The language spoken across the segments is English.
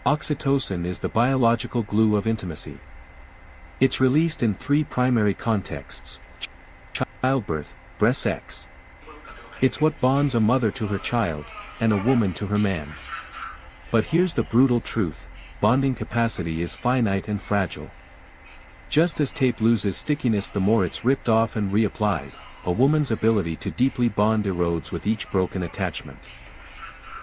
Oxytocin is the biological glue of intimacy. It's released in three primary contexts: childbirth, breast sex. It's what bonds a mother to her child, and a woman to her man. But here's the brutal truth: bonding capacity is finite and fragile. Just as tape loses stickiness the more it's ripped off and reapplied, a woman's ability to deeply bond erodes with each broken attachment.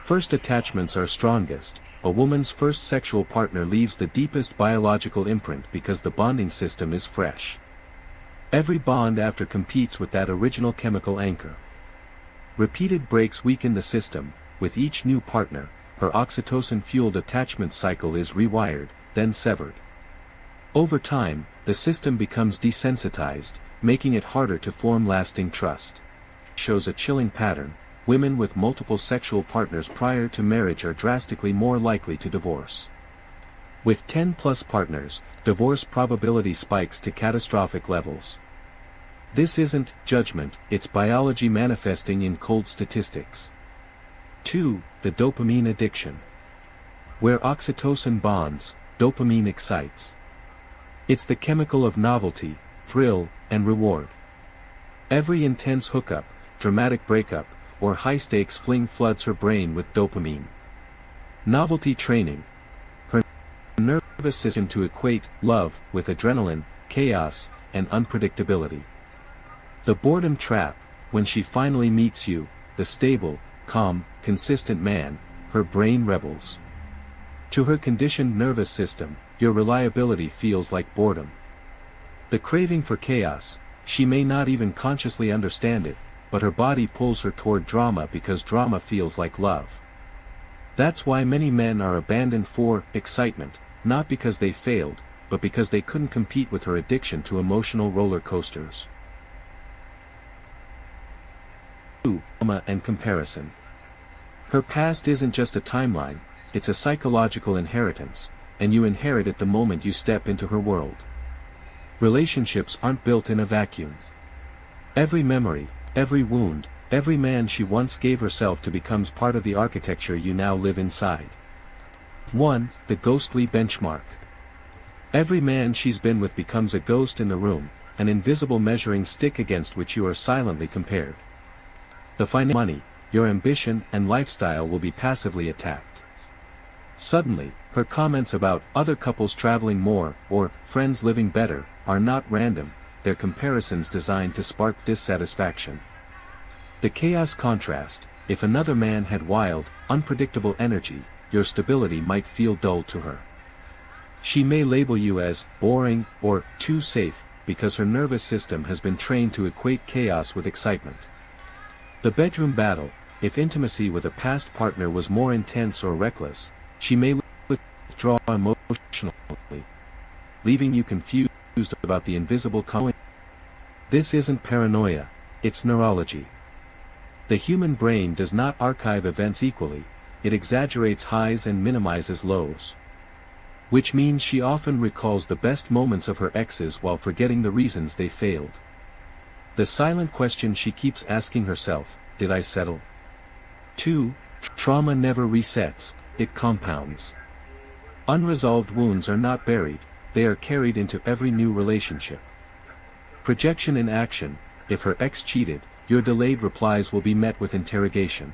First attachments are strongest. A woman's first sexual partner leaves the deepest biological imprint because the bonding system is fresh. Every bond after competes with that original chemical anchor. Repeated breaks weaken the system. With each new partner, her oxytocin-fueled attachment cycle is rewired, then severed. Over time, the system becomes desensitized, making it harder to form lasting trust. Shows a chilling pattern: women with multiple sexual partners prior to marriage are drastically more likely to divorce. With 10+ partners, divorce probability spikes to catastrophic levels. This isn't judgment, it's biology manifesting in cold statistics. 2. The dopamine addiction. Where oxytocin bonds, dopamine excites. It's the chemical of novelty, thrill, and reward. Every intense hookup, dramatic breakup, or high-stakes fling floods her brain with dopamine. Novelty training. Her nervous system to equate love with adrenaline, chaos, and unpredictability. The boredom trap: when she finally meets you, the stable, calm, consistent man, her brain rebels. To her conditioned nervous system, your reliability feels like boredom. The craving for chaos: she may not even consciously understand it, but her body pulls her toward drama because drama feels like love. That's why many men are abandoned for excitement, not because they failed, but because they couldn't compete with her addiction to emotional roller coasters. 2. Trauma and comparison. Her past isn't just a timeline, it's a psychological inheritance, and you inherit it the moment you step into her world. Relationships aren't built in a vacuum. Every memory, every wound, every man she once gave herself to becomes part of the architecture you now live inside. 1. The ghostly benchmark. Every man she's been with becomes a ghost in the room, an invisible measuring stick against which you are silently compared. The financial money, your ambition and lifestyle will be passively attacked. Suddenly, her comments about other couples traveling more, or friends living better, are not random, they're comparisons designed to spark dissatisfaction. The chaos contrast: if another man had wild, unpredictable energy, your stability might feel dull to her. She may label you as boring or too safe, because her nervous system has been trained to equate chaos with excitement. The bedroom battle: if intimacy with a past partner was more intense or reckless, she may withdraw emotionally, leaving you confused about the invisible consequences. This isn't paranoia, it's neurology. The human brain does not archive events equally, it exaggerates highs and minimizes lows. Which means she often recalls the best moments of her exes while forgetting the reasons they failed. The silent question she keeps asking herself: did I settle? 2. Trauma never resets, it compounds. Unresolved wounds are not buried, they are carried into every new relationship. Projection in action: if her ex cheated, your delayed replies will be met with interrogation.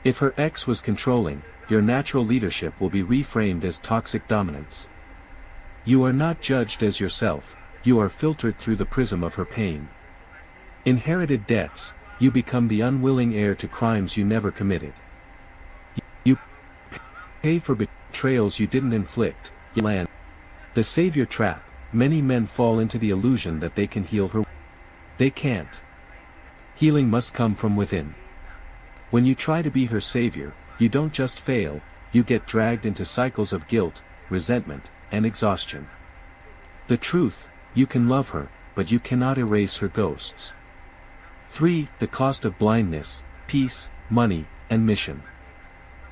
If her ex was controlling, your natural leadership will be reframed as toxic dominance. You are not judged as yourself, you are filtered through the prism of her pain. Inherited debts: you become the unwilling heir to crimes you never committed. You pay for betrayals you didn't inflict. You land. The savior trap: many men fall into the illusion that they can heal her. They can't. Healing must come from within. When you try to be her savior, you don't just fail, you get dragged into cycles of guilt, resentment, and exhaustion. The truth: you can love her, but you cannot erase her ghosts. 3. The cost of blindness: peace, money, and mission.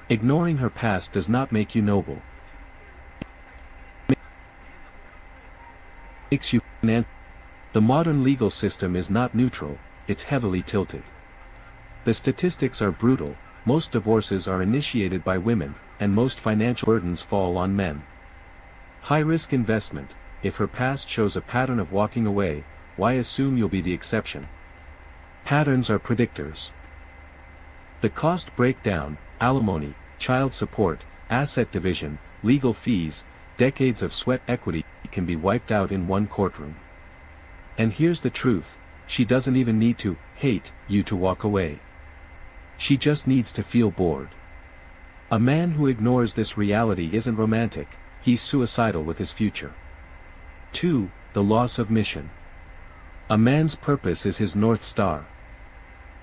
Ignoring her past does not make you noble. It makes you financial. The modern legal system is not neutral, it's heavily tilted. The statistics are brutal: most divorces are initiated by women, and most financial burdens fall on men. High-risk investment. If her past shows a pattern of walking away, why assume you'll be the exception? Patterns are predictors. The cost breakdown, alimony, child support, asset division, legal fees, decades of sweat equity can be wiped out in one courtroom. And here's the truth, she doesn't even need to hate you to walk away. She just needs to feel bored. A man who ignores this reality isn't romantic, he's suicidal with his future. 2. The loss of mission. A man's purpose is his North Star.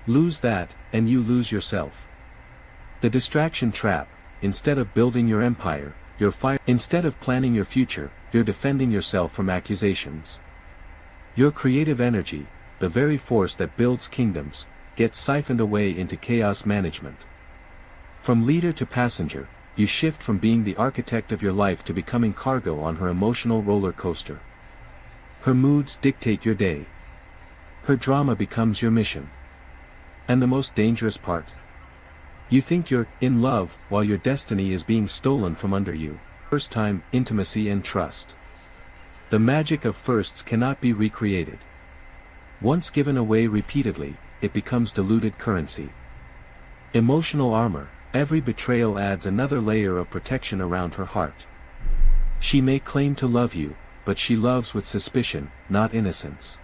Lose that, and you lose yourself. The distraction trap. Instead of building your empire, you're Instead of planning your future, you're defending yourself from accusations. Your creative energy, the very force that builds kingdoms, gets siphoned away into chaos management. From leader to passenger, you shift from being the architect of your life to becoming cargo on her emotional roller coaster. Her moods dictate your day. Her drama becomes your mission. And the most dangerous part? You think you're in love while your destiny is being stolen from under you. First time, intimacy and trust. The magic of firsts cannot be recreated. Once given away repeatedly, it becomes diluted currency. Emotional armor. Every betrayal adds another layer of protection around her heart. She may claim to love you, but she loves with suspicion, not innocence.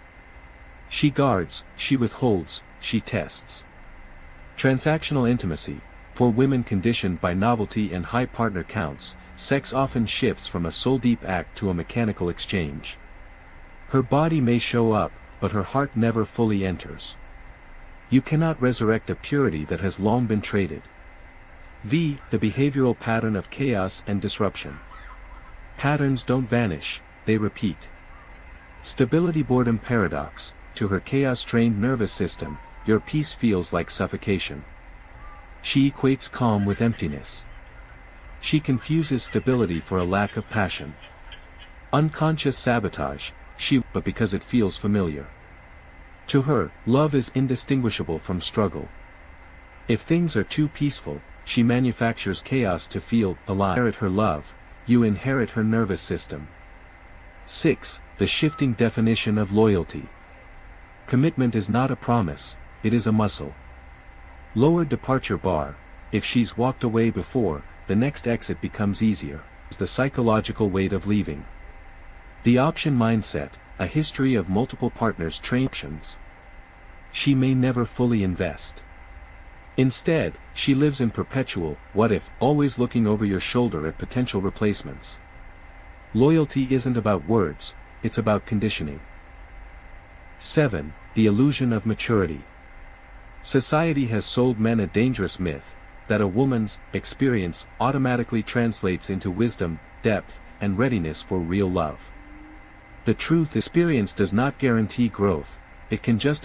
She guards, she withholds, she tests. Transactional intimacy. For women conditioned by novelty and high partner counts, sex often shifts from a soul-deep act to a mechanical exchange. Her body may show up, but her heart never fully enters. You cannot resurrect a purity that has long been traded. V. The behavioral pattern of chaos and disruption. Patterns don't vanish, they repeat. Stability boredom paradox. To her chaos-trained nervous system, your peace feels like suffocation. She equates calm with emptiness. She confuses stability for a lack of passion. Unconscious sabotage. But because it feels familiar. To her, love is indistinguishable from struggle. If things are too peaceful, she manufactures chaos to feel alive. Inherit her love, you inherit her nervous system. 6. The shifting definition of loyalty. Commitment is not a promise, it is a muscle. Lowered departure bar. If she's walked away before, the next exit becomes easier. The psychological weight of leaving. The option mindset. A history of multiple partners train options. She may never fully invest. Instead, she lives in perpetual what if, always looking over your shoulder at potential replacements. Loyalty isn't about words, it's about conditioning. 7. The illusion of maturity. Society has sold men a dangerous myth, that a woman's experience automatically translates into wisdom, depth, and readiness for real love. The truth is, experience does not guarantee growth, it can just